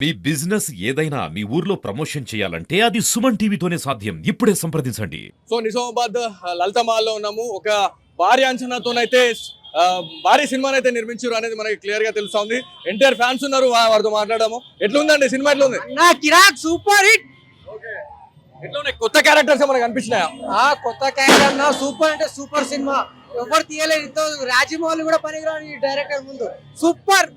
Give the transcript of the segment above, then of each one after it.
మీ business ఏదైనా మీ ఊర్లో promotion చేయాలంటే అది సుమన్ టీవీతోనే సాధ్యం. ఇప్పుడే సంప్రదించండి. సో నిజామాబాద్ లలిత మాల్లో ఉన్నాము. ఒక భారీ అంచనాతోనైతే భారీ సినిమానైతే నిర్మించారు అనేది మనకి క్లియర్ గా తెలుస్తా ఉంది. ఎన్టీఆర్ ఫ్యాన్స్ ఉన్నారు, వారితో మాట్లాడదాము. ఎట్లుందండి సినిమా? ఎట్లుంది? కిరాక్ సూపర్ హిట్. ఎట్లున్నాయి? కొత్త క్యారెక్టర్స్ మనకు అనిపించినాయా? కొత్త క్యారెక్టర్ సూపర్ అంటే సూపర్ సినిమా. ఎవరు తీయలేదు. ఇంత రాజమౌళి కూడా పనికిరాని డైరెక్టర్ ముందు సూపర్.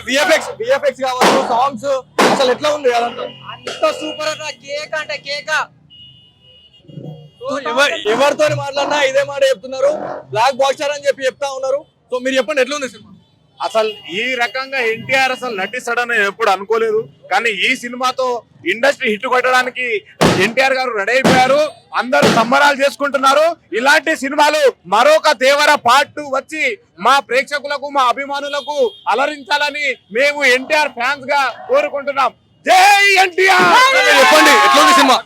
విఎఫ్ఎక్స్ కావచ్చు, సాంగ్స్ అసలు ఎట్లా ఉంది అంత సూపర్ అన్న. కేక్ అంటే కేక. ఎవరితో మాట్లాడినా ఇదే మాట చెప్తున్నారు, బ్లాక్ బాస్టర్ అని చెప్తా ఉన్నారు. సో మీరు చెప్పండి, ఎట్లుంది సినిమా? అసలు ఈ రకంగా ఎన్టీఆర్ అసలు నటిస్తాడని ఎప్పుడు అనుకోలేదు. కానీ ఈ సినిమాతో ఇండస్ట్రీ హిట్ కొట్టడానికి ఎన్టీఆర్ గారు రెడీ అయిపోయారు. అందరూ సంబరాలు చేసుకుంటున్నారు. ఇలాంటి సినిమాలు మరొక దేవర పార్ట్ 2 వచ్చి మా ప్రేక్షకులకు, మా అభిమానులకు అలరించాలని మేము ఎన్టీఆర్ ఫ్యాన్స్ గా కోరుకుంటున్నాం. జై ఎన్టీఆర్. చెప్పండి, ఎట్లుంది సినిమా?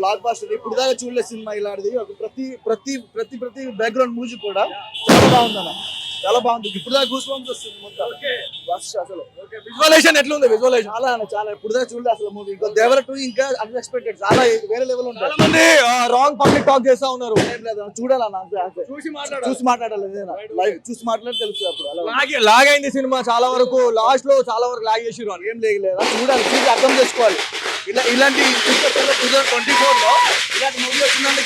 Black buster. ఇప్పుడు దాకా చూడలేదు సినిమా ఇలాంటిది. ప్రతి ప్రతి ప్రతి ప్రతి బ్యాక్గ్రౌండ్ మ్యూజిక్ కూడా చాలా బాగుందన్న, చాలా బాగుంది. ఇప్పుడు దాకా గూస్ బంప్స్ వస్తుంది మొత్తం. అసలు విజువలైజేషన్ ఎట్లుంది? విజువలైజేషన్ చాలా అన్న, చాలా ఇప్పుడు దాకా చూడలేదు అసలు మూవీ. ఇంకా దేవర 2 ఇంకా అన్ఎక్స్పెక్టెడ్, చాలా వేరే లెవెల్ ఉంటుంది. చాలా మంది రాంగ్ పబ్లిక్ టాక్ చేస్తా ఉన్నారు. చూడాలన్న, చూసి మాట్లాడాలి. లైవ్ చూసి మాట్లాడి తెలుసు. అప్పుడు లాగ్ అయింది సినిమా చాలా వరకు. లాస్ట్ లో చాలా వరకు లాగ్ చేసిరు. ఏం లేదు, చూడాలి, చూసి అర్థం చేసుకోవాలి. ఇలాంటి 2024 లో ఇలాంటి మూవీ వచ్చిందంటే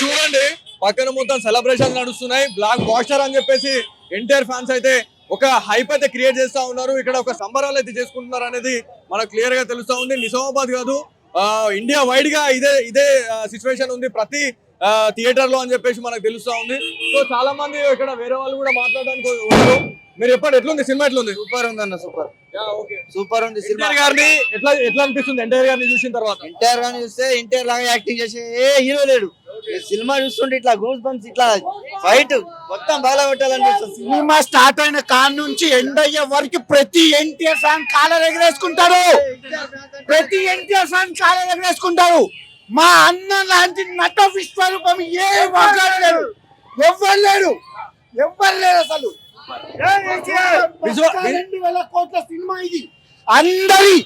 చూడండి, పక్కన మొత్తం సెలబ్రేషన్ నడుస్తున్నాయి. బ్లాక్ బాస్టర్ అని చెప్పేసి ఎన్టీఆర్ ఫ్యాన్స్ అయితే ఒక హైప్ అయితే క్రియేట్ చేస్తా ఉన్నారు. ఇక్కడ ఒక సంబరాలు అయితే చేసుకుంటున్నారు అనేది మనకు క్లియర్ గా తెలుస్తా ఉంది. నిజామాబాద్ కాదు, ఇండియా వైడ్ గా ఇదే సిచ్యువేషన్ ఉంది ప్రతి థియేటర్ లో అని చెప్పేసి మనకు తెలుస్తా ఉంది. సో చాలా మంది ఇక్కడ వేరే వాళ్ళు కూడా మాట్లాడడానికి ఉన్నారు. మీరు చెప్పండి, ఎట్లుంది సినిమా? ఎట్లుంది? సూపర్ ఉందన్న, సూపర్ ఉంది సినిమా. ఎన్టీఆర్ గారిని ఎట్లా అనిపిస్తుంది? ఎన్టీఆర్ గారిని చూసిన తర్వాత ఎన్టీఆర్ గారిని చూస్తే ఎన్టీఆర్ లాగా యాక్టింగ్ చేసే ఏ హీరో లేడు. సినిమా చూస్తుంటే ఇట్లా గూస్ బంప్స్, ఇట్లా ఫైట్ మొత్తం బాగా కొట్టాలనిపిస్తుంది. సినిమా స్టార్ట్ అయిన కాన్ నుంచి ఎండ్ అయ్యే వరకు ప్రతి ఎన్టీఆర్ ఫ్యాన్ కాలర్ ఎగరేసుకుంటారు. ప్రతి ఎన్టీఆర్ ఫ్యాన్ కాలర్ ఎగరేసుకుంటారు. మా అన్న లాంటి నట విశ్వరూపం ఏ ఒక్కరు లేరు, ఎవ్వరు లేరు అసలు. 2,000 కోట్ల సినిమా ఇది. అందరి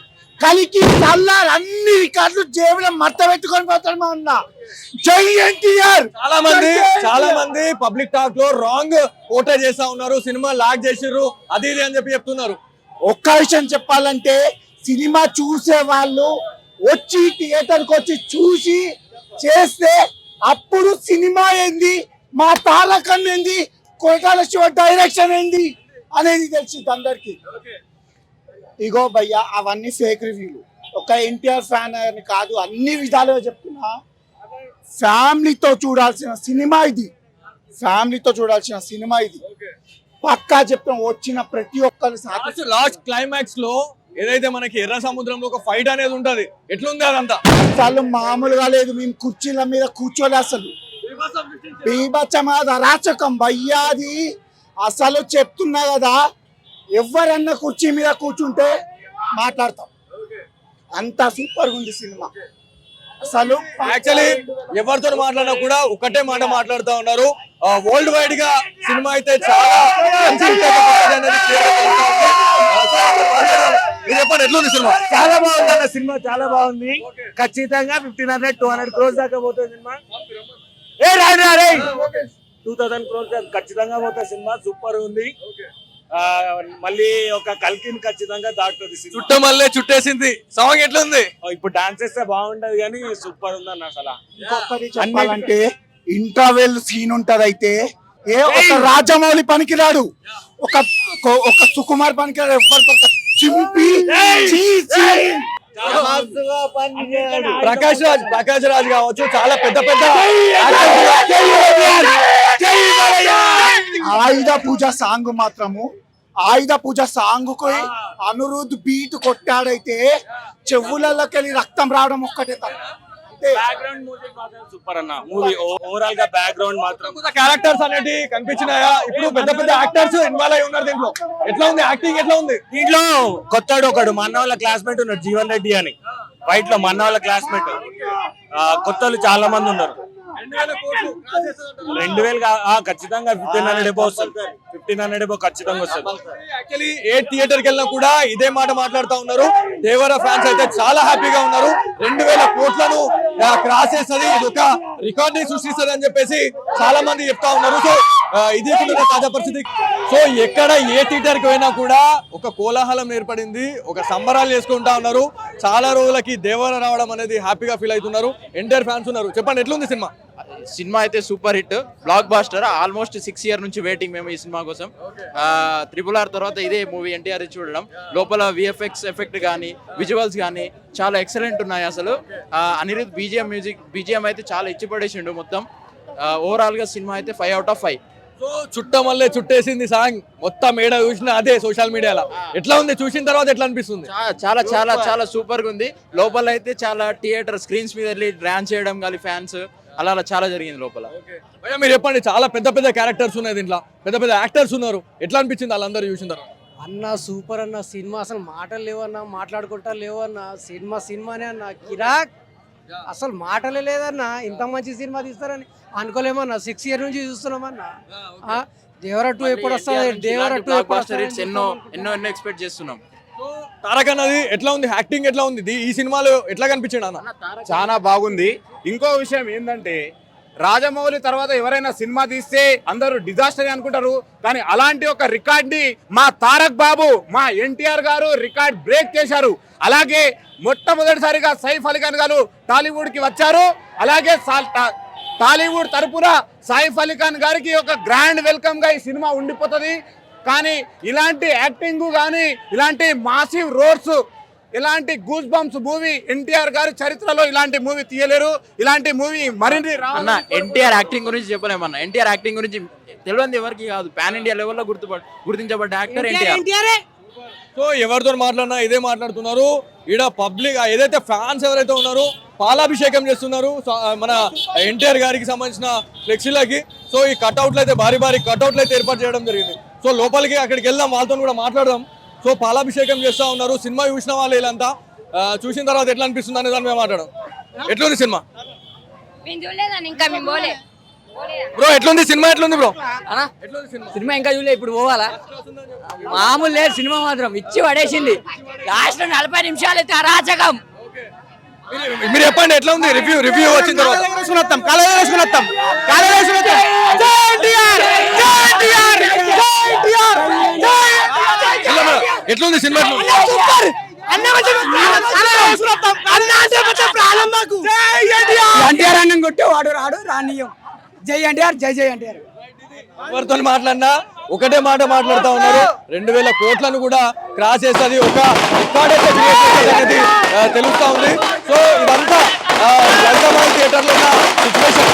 కలికి చల్లారు, అన్ని రికార్డులు జేబులో మట్ట పెట్టుకొని పోతాడు మా అన్న. జై ఎన్టీఆర్. చాలా మంది పబ్లిక్ టాక్ లో రాంగ్ ఓటే చేస్తా ఉన్నారు. సినిమా లాగ్ చేసిర్రు అది ఇది అని చెప్తున్నారు. ఒక్క విషయం చెప్పాలంటే, సినిమా చూసే వాళ్ళు వచ్చి థియేటర్ కి వచ్చి చూసి చేస్తే అప్పుడు సినిమా ఏంది, మా తారకన్ ఏంది, కోటాల శివ డైరెక్షన్ ఏంది అనేది తెలిసింది అందరికి. ఇగో భయ్యా, అవన్నీ ఫేక్ రివ్యూలు. ఒక ఎన్టీఆర్ ఫ్యాన్ అని కాదు, అన్ని విధాలుగా చెప్తున్నా. ఫ్యామిలీతో చూడాల్సిన సినిమా ఇది. పక్కా చెప్తాం. వచ్చిన ప్రతి ఒక్కరు లాస్ట్ క్లైమాక్స్ లో ఏదైతే మనకి ఎర్ర సముద్రంలో ఒక ఫైట్ అనేది ఉంటది, ఎట్లుంది అదంతా? అసలు మామూలుగా లేదు. మేము కుర్చీల మీద కూర్చోలే. అసలు బీభత్సమాద అరాచకం భయ్యాది. అసలు చెప్తున్నా కదా, ఎవరన్నా కుర్చీ మీద కూర్చుంటే మాట్లాడతాం. అంత సూపర్ ఉంది సినిమా. అసలు యాక్చువల్లీ ఎవరితో మాట్లాడినా కూడా ఒకటే మాట మాట్లాడుతూ ఉన్నారు. వరల్డ్ వైడ్ గా సినిమా అయితే చాలా చెప్పండి, ఎట్లుంది సినిమా? చాలా బాగుంది అన్న. సినిమా చాలా బాగుంది. ఖచ్చితంగా 1,500-200 crores దాకా పోతుంది సినిమా. 2,000 crores ఖచ్చితంగా పోతుంది సినిమా. సూపర్ ఉంది. మళ్ళీ ఒక కల్కిని ఖచ్చితంగా దాటుతుంది. చుట్టమల్లే చుట్టేసింది సాంగ్ ఎట్లుంది? ఇప్పుడు డాన్స్ చేస్తే బాగుంటది కానీ సూపర్ ఉంది అన్న. అసలు చెప్పాలంటే ఇంటర్వెల్ సీన్ ఉంటది. అయితే ఒక రాజమౌళి పనికిరాడు, ఒక సుకుమార్ పనికిరాడు. ఎవరు చింపి ప్రకాష్ రాజ్ కావచ్చు, చాలా పెద్ద ఆయుధ పూజ సాంగ్ మాత్రము, ఆయుధ పూజ సాంగ్ కు అనిరుద్ బీట్ కొట్టాడైతే చెవులలోకి వెళ్ళి రక్తం రావడం ఒక్కటే తప్ప. బ్యాక్గ్రౌండ్ మ్యూజిక్ మాత్రం సూపర్ అన్న. మూవీ ఓవరాల్ గా బ్యాక్గ్రౌండ్ మాత్రం క్యారెక్టర్స్ అనేవి కనిపించినాయా? ఇప్పుడు పెద్ద యాక్టర్స్ ఇన్వాల్వ్ అయి ఉన్నారు దీంట్లో. ఎట్లా ఉంది యాక్టింగ్? ఎట్లా ఉంది? దీంట్లో కొత్తడు ఒకడు మన్నవాళ్ళ క్లాస్మేట్ ఉన్నాడు, జీవన్ రెడ్డి అని. ఫైట్ లో మన్నవాళ్ళ క్లాస్మేట్. కొత్తలు చాలా మంది ఉన్నారు. 2000 కోట్లు cross చేస్తుందంటారా? 2000 ఖచ్చితంగా 1500 ఎబో వస్తుంది. 1500 ఎబో ఖచ్చితంగా వస్తుంది. యాక్చువల్లీ ఏ థియేటర్ కి వెళ్ళినా కూడా ఇదే మాట మాట్లాడుతూ ఉన్నారు. దేవర ఫ్యాన్స్ అయితే చాలా హ్యాపీగా ఉన్నారు. 2000 కోట్లను క్రాస్ చేస్తుంది, ఇది ఒక రికార్డ్ ని సృష్టిస్తుంది అని చెప్పేసి చాలా మంది చెప్తా ఉన్నారు. సో ఇది కూడా తాజా పరిస్థితి. సో ఎక్కడ ఏ థియేటర్ కి పోయినా కూడా ఒక కోలాహలం ఏర్పడింది, ఒక సంబరాలు చేసుకుంటా ఉన్నారు. చాలా రోజులకి దేవర రావడం అనేది హ్యాపీగా ఫీల్ అవుతున్నారు. ఎన్టీఆర్ ఫ్యాన్స్ ఉన్నారు. చెప్పండి ఎట్లుంది సినిమా? సినిమా అయితే super hit, blockbuster. Almost 6 years నుంచి వెయిటింగ్ మేము ఈ సినిమా కోసం. RRR తర్వాత ఇదే మూవీ ఎన్టీఆర్ చూడడం. లోపల విఎఫ్ఎక్స్ ఎఫెక్ట్ కానీ విజువల్స్ కానీ చాలా ఎక్సలెంట్ ఉన్నాయి. అసలు అనిరుద్ బీజిఎం అయితే చాలా ఇచ్చిపడేసిండు మొత్తం. ఓవరాల్ గా సినిమా అయితే 5 out of 5. సో చుట్టమల్లే చుట్టేసింది సాంగ్ మొత్తం ఏడ చూసినా అదే సోషల్ మీడియాలో. ఎట్లా ఉంది చూసిన తర్వాత ఎట్లా అనిపిస్తుంది? చాలా చాలా చాలా సూపర్ గా ఉంది. లోపల అయితే చాలా థియేటర్ స్క్రీన్స్ మీద వెళ్ళి డాన్స్ చేయడం కానీ ఫ్యాన్స్ అలా చాలా జరిగింది లోపల. భయ్యా మీరు చెప్పండి, చాలా పెద్ద పెద్ద క్యారెక్టర్స్ ఉన్నాయి దీంట్లో, పెద్ద పెద్ద యాక్టర్స్ ఉన్నారు. ఎట్లా అనిపించింది వాళ్ళందరూ చూసిన తర్వాత? అన్న సూపర్ అన్న సినిమా, అసలు మాటలు లేవన్నా, మాట్లాడుకుంటా లేవన్నా. సినిమానే అన్న, కిరాక్. అసలు మాటలే లేదన్న, ఇంత మంచి సినిమా తీస్తారని అనుకోలేమన్నా. 6 years నుంచి చూస్తున్నామన్నా. దేవర 2 ఎప్పుడు వస్తుంది? దేవర 2 ఎప్పుడు వస్తుంది? ఎన్నో ఎక్స్పెక్ట్ చేస్తున్నాం. తారక్ అన్నది ఎట్లా ఉంది? యాక్టింగ్ ఎట్లా ఉంది ఈ సినిమాలో? ఎట్లా కనిపించింది అన్న? చాలా బాగుంది. ఇంకో విషయం ఏంటంటే రాజమౌళి తర్వాత ఎవరైనా సినిమా తీస్తే అందరూ డిజాస్టర్ అనుకుంటారు, కానీ అలాంటి ఒక రికార్డ్ ని మా తారక్ బాబు, మా ఎన్టీఆర్ గారు రికార్డ్ బ్రేక్ చేశారు. అలాగే మొట్టమొదటిసారిగా సైఫ్ అలీ ఖాన్ గారు టాలీవుడ్ కి వచ్చారు. అలాగే టాలీవుడ్ తరపున సైఫ్ అలీ ఖాన్ గారికి ఒక గ్రాండ్ వెల్కమ్ గా ఈ సినిమా ఉండిపోతుంది. కానీ ఇలాంటి యాక్టింగ్ కానీ ఇలాంటి మాసివ్ రోడ్స్, ఇలాంటి గూస్ బంప్స్ మూవీ ఎన్టీఆర్ గారి చరిత్రలో ఇలాంటి మూవీ తీయలేరు. ఇలాంటి మూవీ మరిన్ని అన్న ఎన్టీఆర్ యాక్టింగ్ గురించి చెప్పలేమన్నా. ఎన్టీఆర్ యాక్టింగ్ గురించి తెలియదు ఎవరికి కాదు, పాన్ ఇండియా లెవెల్లో గుర్తించబడ్డ యాక్టర్ ఎన్టీఆర్. సో ఎవరితో మాట్లాడినా ఇదే మాట్లాడుతున్నారు. ఈడ పబ్లిక్ ఏదైతే ఫ్యాన్స్ ఎవరైతే ఉన్నారో పాలాభిషేకం చేస్తున్నారు మన ఎన్టీఆర్ గారికి సంబంధించిన ఫ్లెక్సీలకి. సో ఈ కట్అవుట్లు అయితే భారీ కట్అవుట్లు అయితే ఏర్పాటు చేయడం జరిగింది. సో లోపలికి అక్కడికి వెళ్దాం, వాళ్ళతో కూడా మాట్లాడదాం. సో పాలాభిషేకం చేస్తా ఉన్నారు. సినిమా చూసిన వాళ్ళు వీళ్ళంతా చూసిన తర్వాత ఎట్లా అనిపిస్తుంది అనే దాని మీద మాట్లాడడం. ఎట్లుంది సినిమా బ్రో? ఎట్లుంది సినిమా? ఎట్లుంది బ్రో? సినిమా ఇంకా చూడలే, ఇప్పుడు పోవాలా? మామూలు లేదు సినిమా, మాత్రం ఇచ్చి పడేసింది. లాస్ట్ 40 నిమిషాలు అయితే అరాచకం. మీరు చెప్పండి ఎట్లా ఉంది? రివ్యూ వచ్చిన తర్వాత ఎట్లుంది సినిమా? ఎన్టీఆర్ అన్నం కొట్టి వాడు రాడు రానియం. జై ఎన్టీఆర్, జై ఎన్టీఆర్. ఎవరితో మాట్లాడినా ఒకటే మాట మాట్లాడుతూ ఉన్నారు. 2000 కోట్లను కూడా క్రాస్ చేస్తుంది, ఒక రికార్డ్ అయితే క్రియేట్ చేస్తుంది అనేది తెలుస్తా ఉంది. సో ఇదంతా థియేటర్లో ఉన్న సిచ్యువేషన్.